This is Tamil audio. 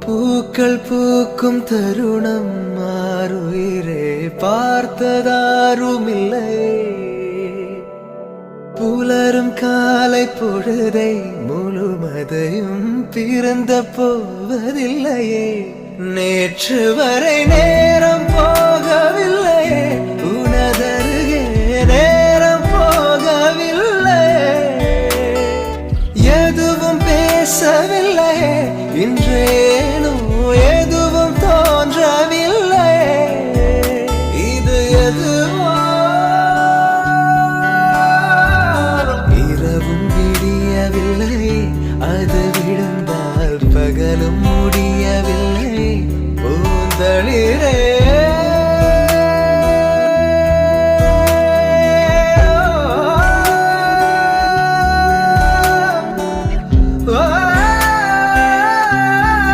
பூக்கள் பூக்கும் தருணம் மாறுயிரே பார்த்ததாருமில்லை. புலரும் காலை பொழுதை முழுமதையும் பிறந்த போவதில்லையே. நேற்று வரை நேரம் போகவில்லையே, உனதருகே நேரம் போகவில்லை. எதுவும் பேசவில்லையே, இன்றேனோ எதுவும் தோன்றவில்லை. இது எதுவோ இரவும் விடியவில்லை, அது விழுந்தால் பகலும் முடியவில்லை. பூந்தளிரே